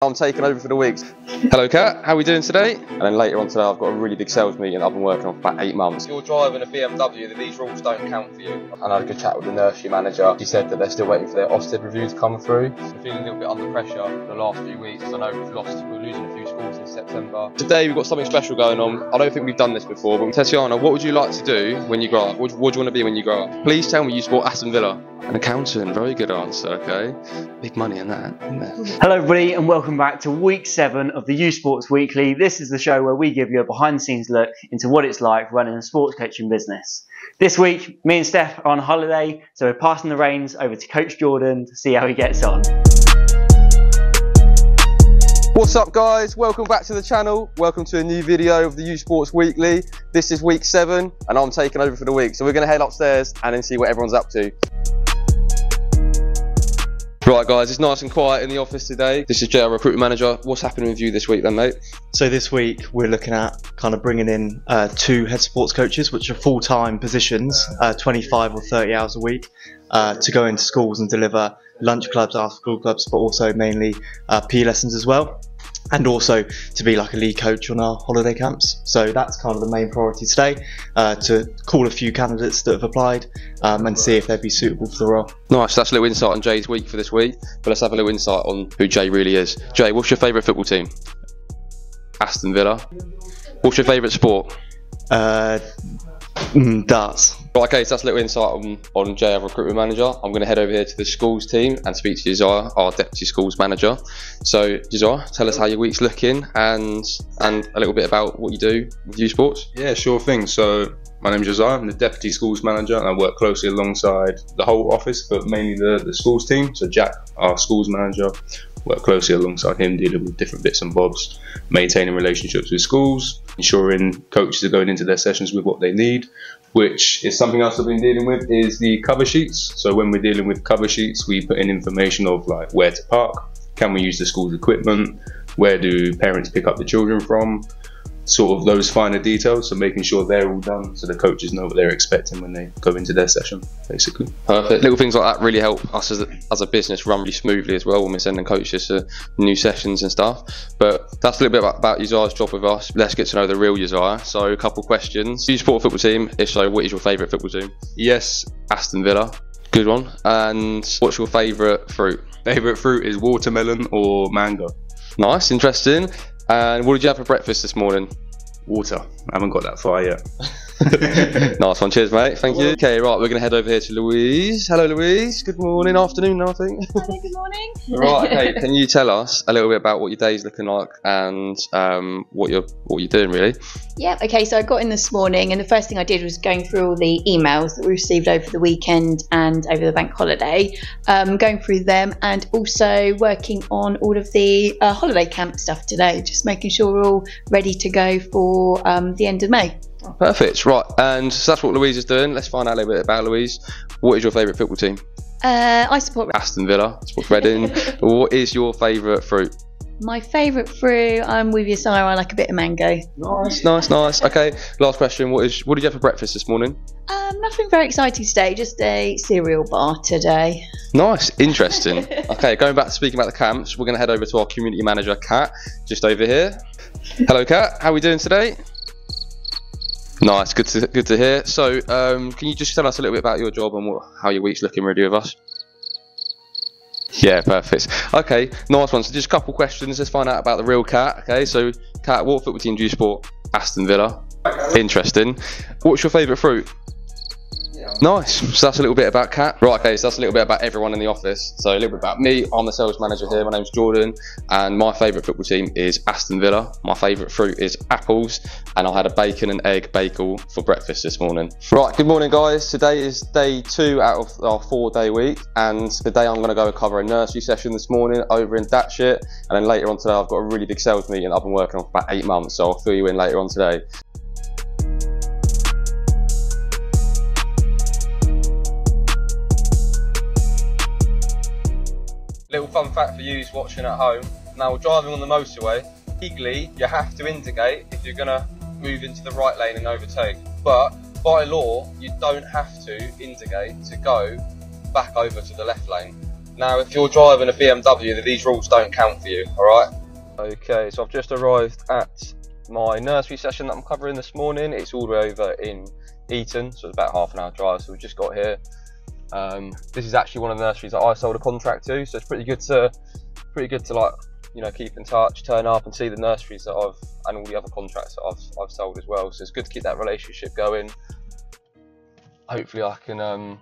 I'm taking over for the weeks. Hello Kat, how are we doing today? And then later on today I've got a really big sales meeting that I've been working on for about 8 months. You're driving a BMW, these rules don't count for you. And I had a good chat with the nursery manager. She said that they're still waiting for their Ofsted review to come through. I'm feeling a little bit under pressure the last few weeks because I know we're losing a few schools in September. Today we've got something special going on. I don't think we've done this before, but Tatiana, what would you like to do when you grow up? What do you want to be when you grow up? Please tell me you support Aston Villa. An accountant, very good answer, okay. Big money in that, isn't there? Hello everybody and welcome back to week 7 of the uSports Weekly. This is the show where we give you a behind the scenes look into what it's like running a sports coaching business. This week, me and Steph are on holiday, so we're passing the reins over to Coach Jordan to see how he gets on. What's up guys, welcome back to the channel. Welcome to a new video of the uSports Weekly. This is week 7 and I'm taking over for the week. So we're going to head upstairs and then see what everyone's up to. Right guys, it's nice and quiet in the office today. This is Jay, our recruitment manager. What's happening with you this week then, mate? So this week we're looking at kind of bringing in 2 head sports coaches, which are full-time positions, 25 or 30 hours a week, to go into schools and deliver lunch clubs, after school clubs, but also mainly PE lessons as well. And also to be like a lead coach on our holiday camps. So that's kind of the main priority today, to call a few candidates that have applied and see if they'd be suitable for the role. Nice, that's a little insight on Jay's week for this week, but let's have a little insight on who Jay really is. Jay, what's your favourite football team? Aston Villa. What's your favourite sport? Darts. Right, okay, so that's a little insight on Jay, our recruitment manager. I'm going to head over here to the schools team and speak to Josiah, our deputy schools manager. So Josiah, tell us how your week's looking and a little bit about what you do with uSports. Yeah, sure thing. So my name's Josiah, I'm the deputy schools manager and I work closely alongside the whole office, but mainly the schools team. So Jack, our schools manager, work closely alongside him, dealing with different bits and bobs, maintaining relationships with schools, ensuring coaches are going into their sessions with what they need, which is something else I've been dealing with, is the cover sheets. So when we're dealing with cover sheets, we put in information of like where to park, can we use the school's equipment, where do parents pick up the children from, sort of those finer details, so making sure they're all done so the coaches know what they're expecting when they go into their session, basically. Perfect. Little things like that really help us as a business run really smoothly as well when we're sending coaches to new sessions and stuff. But that's a little bit about Josiah's job with us. Let's get to know the real Josiah. So a couple questions. Do you support a football team? If so, what is your favourite football team? Yes. Aston Villa. Good one. And what's your favourite fruit? Favourite fruit is watermelon or mango. Nice, interesting. And what did you have for breakfast this morning? Water. I haven't got that far yet. Nice one, cheers mate, thank you. Okay, right, we're going to head over here to Louise. Hello Louise, good morning, afternoon I think. Hello, good morning. Right, okay, can you tell us a little bit about what your day's looking like and what you're doing really? Yeah, okay, so I got in this morning and the first thing I did was going through all the emails that we received over the weekend and over the bank holiday, going through them and also working on all of the holiday camp stuff today, just making sure we're all ready to go for the end of May. Perfect, right, and so that's what Louise is doing. Let's find out a little bit about Louise. What is your favourite football team? I support Aston Villa, support Reading. What is your favourite fruit? My favourite fruit, I'm with you, Sarah, I like a bit of mango. Nice. Okay, last question. What did you have for breakfast this morning? Nothing very exciting today, just a cereal bar today. Nice, interesting. Okay, going back to speaking about the camps, we're going to head over to our community manager, Kat, just over here. Hello Kat, how are we doing today? Nice, good to hear. So, can you just tell us a little bit about your job and how your week's looking really with us? Yeah, perfect. Okay, nice one. So just a couple questions. Let's find out about the real Kat. Okay, so Kat, what football team do you support? Aston Villa. Interesting. What's your favourite fruit? Nice, so that's a little bit about Kat. Right, okay, so that's a little bit about everyone in the office. So a little bit about me, I'm the sales manager here, my name's Jordan, and my favourite football team is Aston Villa. My favourite fruit is apples, and I had a bacon and egg bagel for breakfast this morning. Right, good morning guys. Today is day 2 out of our 4-day week, and today I'm going to go and cover a nursery session this morning over in Datshit, and then later on today I've got a really big sales meeting I've been working on for about 8 months, so I'll fill you in later on today. Little fun fact for you watching at home. Now, driving on the motorway, legally you have to indicate if you're going to move into the right lane and overtake. But by law, you don't have to indicate to go back over to the left lane. Now, if you're driving a BMW, then these rules don't count for you, alright? Okay, so I've just arrived at my nursery session that I'm covering this morning. It's all the way over in Eton, so it's about half an hour drive, so we've just got here. This is actually one of the nurseries that I sold a contract to, so it's pretty good to like, you know, keep in touch, turn up and see the nurseries that and all the other contracts that I've sold as well. So it's good to keep that relationship going. Hopefully I can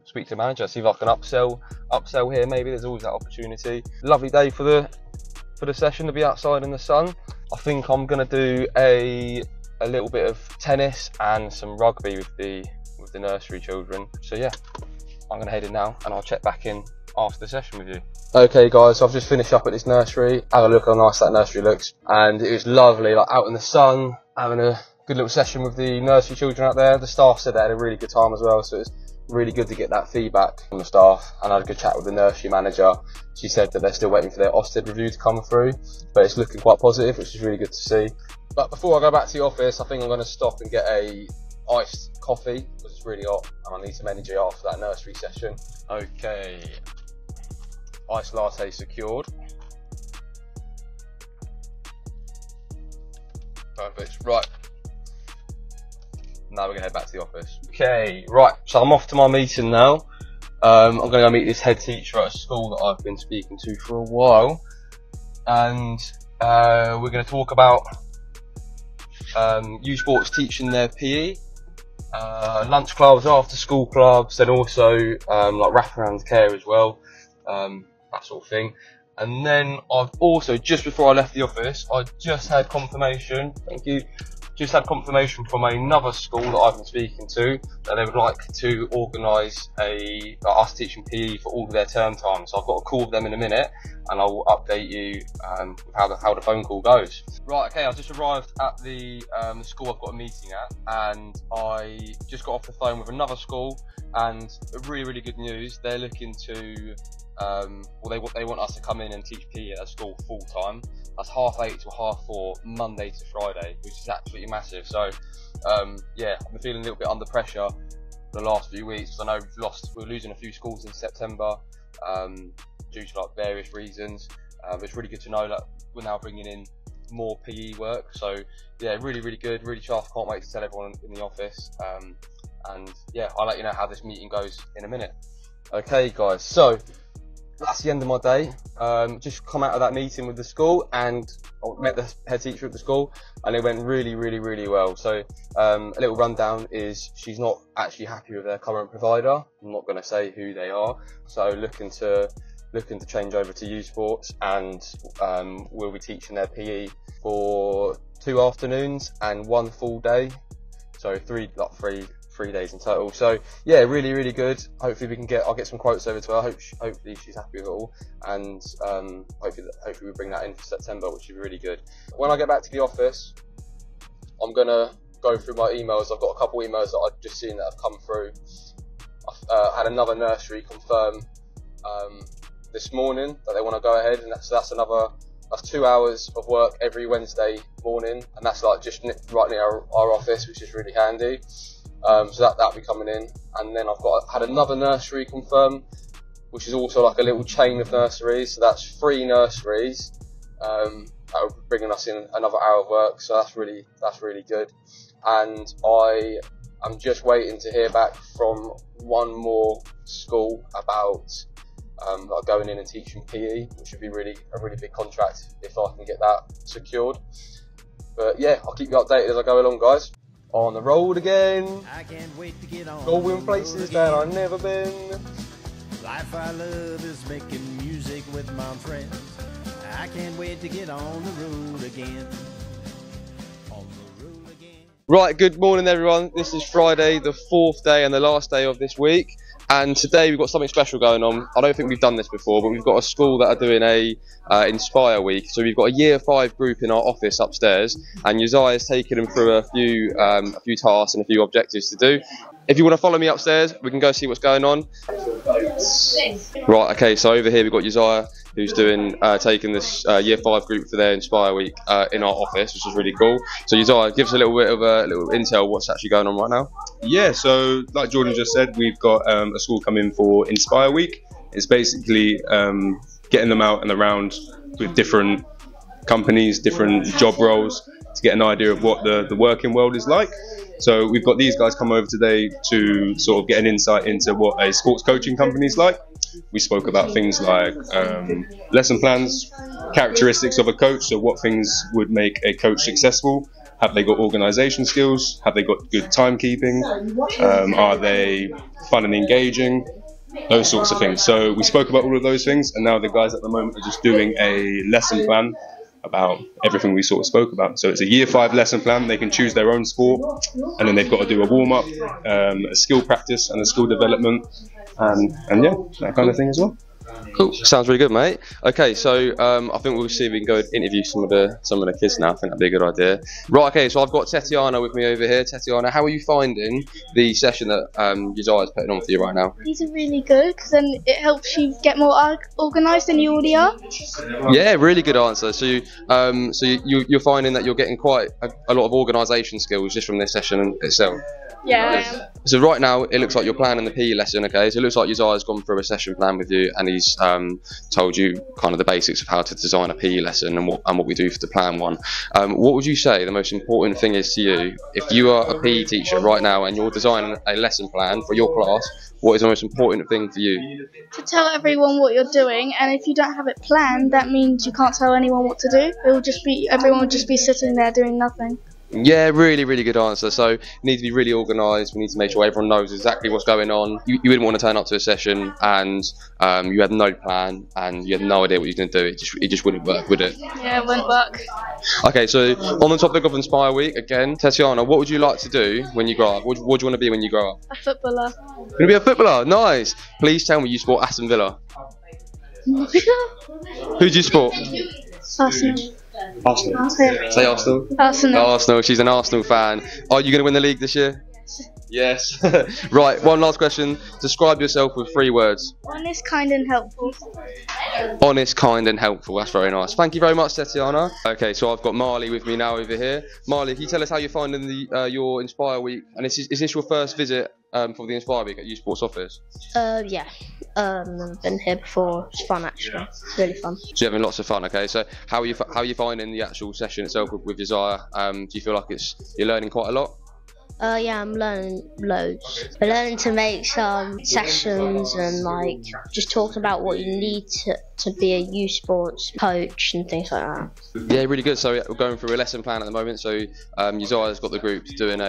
speak to the manager, see if I can upsell here. Maybe there's always that opportunity. Lovely day for the session to be outside in the sun. I think I'm gonna do a little bit of tennis and some rugby with the nursery children. So yeah, I'm gonna head in now and I'll check back in after the session with you. Okay guys, so I've just finished up at this nursery. Have a look how nice that nursery looks, and it was lovely, like out in the sun, having a good little session with the nursery children out there. The staff said they had a really good time as well, so it's really good to get that feedback from the staff. And I had a good chat with the nursery manager. She said that they're still waiting for their Ofsted review to come through, but it's looking quite positive, which is really good to see. But before I go back to the office, I think I'm going to stop and get a iced coffee because it's really hot and I need some energy after that nursery session. Okay, iced latte secured. Perfect. Right, now we're going to head back to the office. Okay, right, so I'm off to my meeting now. I'm going to go meet this head teacher at a school that I've been speaking to for a while, and we're going to talk about uSports teaching their PE, lunch clubs, after school clubs, and also like wraparound care as well, that sort of thing. And then I've also, just before I left the office, I just had confirmation, thank you, just had confirmation from another school that I've been speaking to that they would like to organise us teaching PE for all of their term time. So I've got a call with them in a minute and I will update you with how the phone call goes. Right, okay, I've just arrived at the school I've got a meeting at, and I just got off the phone with another school, and really good news. They're looking to well, they want us to come in and teach PE at a school full time. That's 8:30 to 4:30, Monday to Friday, which is absolutely massive. So yeah, I've been feeling a little bit under pressure for the last few weeks, because I know we're losing a few schools in September due to like various reasons. But it's really good to know that we're now bringing in more PE work. So yeah, really good, really chuffed. Can't wait to tell everyone in the office. And yeah, I'll let you know how this meeting goes in a minute. Okay guys, so that's the end of my day. Just come out of that meeting with the school, and I met the head teacher of the school, and it went really well. So a little rundown is she's not actually happy with their current provider. I'm not going to say who they are. So looking to change over to uSports, and we'll be teaching their PE for 2 afternoons and 1 full day. So three days in total. So yeah, really good. Hopefully I'll get some quotes over to her. Hopefully she's happy with it all, and hopefully we bring that in for September, which is really good. When I get back to the office, I'm gonna go through my emails. I've got a couple emails that I've just seen that have come through. I've had another nursery confirm this morning that they want to go ahead, and that's 2 hours of work every Wednesday morning, and that's like just right near our office, which is really handy. So that'll be coming in. And then I've had another nursery confirm, which is also like a little chain of nurseries. So that's 3 nurseries that are bringing us in another hour of work. So that's really good. And I am just waiting to hear back from one more school about like going in and teaching PE, which would be a really big contract if I can get that secured. But yeah, I'll keep you updated as I go along, guys. On the road again, I can't wait to get on going places that I've never been. Life I love is making music with my friends. I can't wait to get on the road again. On the road again. Right, good morning everyone. This is Friday, the 4th day and the last day of this week. And today we've got something special going on. I don't think we've done this before, but we've got a school that are doing a Inspire week. So we've got a Year 5 group in our office upstairs, and Uzziah's taking them through a few tasks and a few objectives to do. If you want to follow me upstairs, we can go see what's going on. Right, okay, so over here we've got Uzziah, who's taking this Year 5 group for their Inspire week in our office, which is really cool. So Uzziah, give us a little bit of a little intel what's actually going on right now. Yeah, so like Jordan just said, we've got a school coming for Inspire Week. It's basically getting them out and around with different companies, different job roles, to get an idea of what the working world is like. So we've got these guys come over today to sort of get an insight into what a sports coaching company is like. We spoke about things like lesson plans, characteristics of a coach, so what things would make a coach successful. Have they got organisation skills? Have they got good timekeeping? Are they fun and engaging? Those sorts of things. So we spoke about all of those things, and now the guys at the moment are just doing a lesson plan about everything we sort of spoke about. So it's a year 5 lesson plan. They can choose their own sport, and then they've got to do a warm-up, a skill practice and a skill development, and yeah, that kind of thing as well. Cool. Sounds really good, mate. Okay, so I think we'll see if we can go and interview some of the kids now. I think that'd be a good idea. Right. Okay. So I've got Tatiana with me over here. Tatiana, how are you finding the session that Uzziah's putting on for you right now? These are really good because then it helps you get more organised than you already are. Yeah, really good answer. So you're finding that you're getting quite a lot of organisation skills just from this session itself. Yeah, I am. So right now it looks like you're planning the PE lesson, okay? So it looks like Uzziah's gone through a session plan with you, and he's told you kind of the basics of how to design a PE lesson and what we do for the plan one. What would you say the most important thing is to you if you are a PE teacher right now and you're designing a lesson plan for your class? What is the most important thing for you? To tell everyone what you're doing, and if you don't have it planned, that means you can't tell anyone what to do. Everyone will just be sitting there doing nothing. Yeah, really, really good answer. So you need to be really organised. We need to make sure everyone knows exactly what's going on. You wouldn't want to turn up to a session and you had no plan and you had no idea what you're going to do. It just wouldn't work, would it? Yeah, it wouldn't work. Okay, so on the topic of Inspire Week, again, Tatiana, what would you like to do when you grow up? What do you want to be when you grow up? A footballer. You're going to be a footballer? Nice. Please tell me you support Aston Villa. Who do you support? Arsenal. Arsenal. Say Arsenal. Arsenal. Arsenal. She's an Arsenal fan. Are you going to win the league this year? Yes. Right. One last question. Describe yourself with 3 words. Honest, kind, and helpful. Honest, kind, and helpful. That's very nice. Thank you very much, Tatiana. Okay, so I've got Marley with me now over here. Marley, can you tell us how you're finding your Inspire Week? And is this your first visit for the Inspire Week at uSports office? Yeah. I've been here before. It's fun, actually. Really fun. So you're having lots of fun. Okay, so how are you finding the actual session itself with Uzziah? Do you feel like you're learning quite a lot? Yeah, I'm learning loads. We're learning to make some sessions and like just talk about what you need to be a uSports coach and things like that. Yeah, really good. So we're going through a lesson plan at the moment. So Uzziah's got the group doing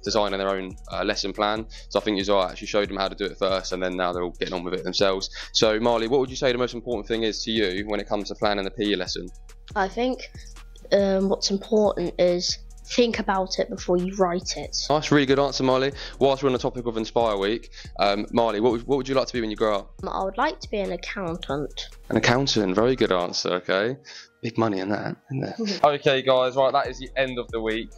designing their own lesson plan. So I think Uzziah actually showed them how to do it first, and then now they're all getting on with it themselves. So Marley, what would you say the most important thing is to you when it comes to planning the PE lesson? I think what's important is think about it before you write it. Nice, really good answer, Marley. Whilst we're on the topic of Inspire Week, Marley, what would you like to be when you grow up? I would like to be an accountant. An accountant, very good answer, okay. Big money in that, isn't there? Okay, guys, right, that is the end of the week.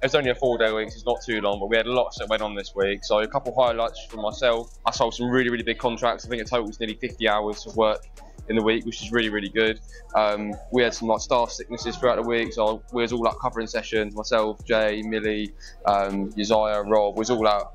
It's only a 4-day week, so it's not too long, but we had lots that went on this week. So a couple highlights from myself. I sold some really, really big contracts. I think it totals nearly 50 hours of work in the week, which is really, really good. We had some like staff sicknesses throughout the week, so we was all out covering sessions. Myself, Jay, Millie, Uzziah, Rob was all out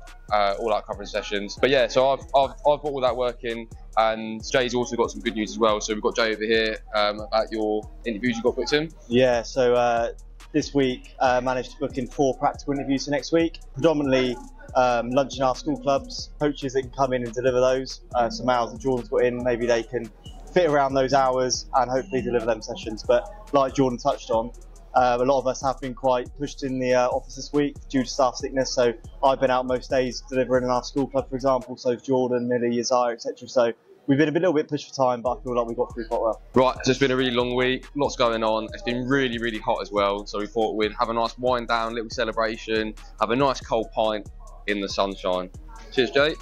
covering sessions. But yeah, so I've got all that working, and Jay's also got some good news as well. So we've got Jay over here about your interviews you got booked in. Yeah, so this week managed to book in 4 practical interviews for next week, predominantly lunch in our school clubs, coaches that can come in and deliver those. Some hours that Jordan's got in, maybe they can fit around those hours and hopefully deliver them sessions. But like Jordan touched on, a lot of us have been quite pushed in the office this week due to staff sickness. So I've been out most days delivering in our school club, for example. So Jordan, Millie, Uzziah, etc. So we've been a little bit pushed for time, but I feel like we got through quite well. Right, so it's been a really long week, lots going on. It's been really, really hot as well. So we thought we'd have a nice wind down, little celebration, have a nice cold pint in the sunshine. Cheers, Jay.